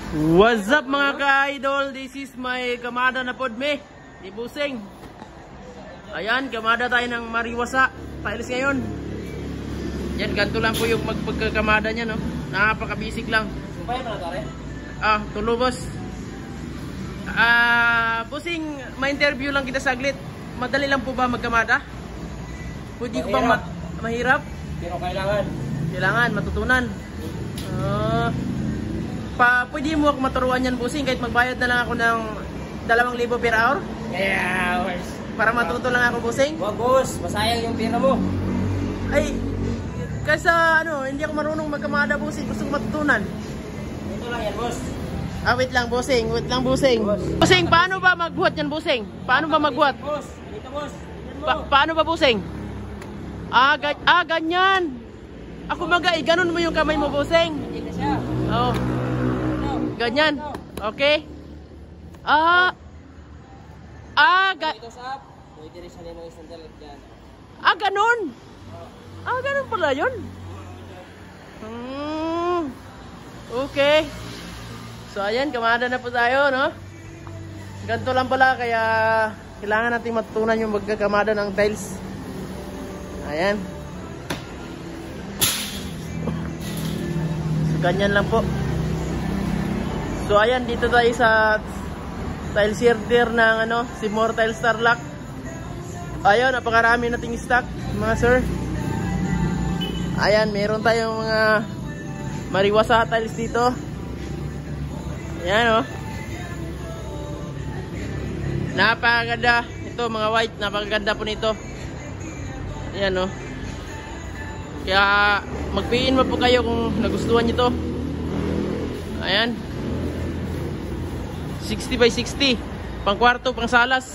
What's up mga ka-idol? This is my kamada na pod me di Busing. Ayan, kamada tayo ng Mariwasa tiles ngayon. Yan, ganito lang po yung magpagkakamada nya, no? Napaka-basic lang. Sumpay pa na tare? Tulo boss. Busing, ma-interview lang kita saglit. Madali lang po ba magkamada? Pwede ko bang mahirap? Pero kailangan. Kailangan, matutunan. Pwede mo ako maturuan yan, Busing, kahit magbayad na lang ako ng 2,000 per hour? Yeah, boss. Para matuto lang ako, Busing? Wag, boss. Masayang yung pera mo. Ay, kaysa hindi ako marunong magkamada, Busing. Gusto ko matutunan. Ito lang yan, boss. Wait lang, Busing. Wait lang, Busing. Boss. Busing, paano ba magbuhat yan, Busing? Paano ba magbuhat? Boss, dito, boss. Paano ba, Busing? Ganyan. Ako ganun mo yung kamay mo, Busing. Hindi na siya. Oh. Ganyan. Okay. Ito sa up. Pwede rin siya nino isang dalag dyan. Ganun. Ganun pala yun. Okay. So, ayan, kamada na po tayo, no? Ganito lang pala, kaya kailangan natin matutunan yung magkakamada ng tiles. Ayan. So, ganyan lang po. So ayan, dito tayo sa tile shearder ng Seymour Tile Starlock. Ayun, napakarami nating stock, mga sir. Ayan, meron tayong mga Mariwasa tiles dito. Ayan, oh. Napakaganda. Ito, mga white, napakaganda po nito. Ayan, oh. Kaya mag-PN mo po kayo kung nagustuhan nyo to. Ayan, 60 by 60, pang kwarto, pang salas.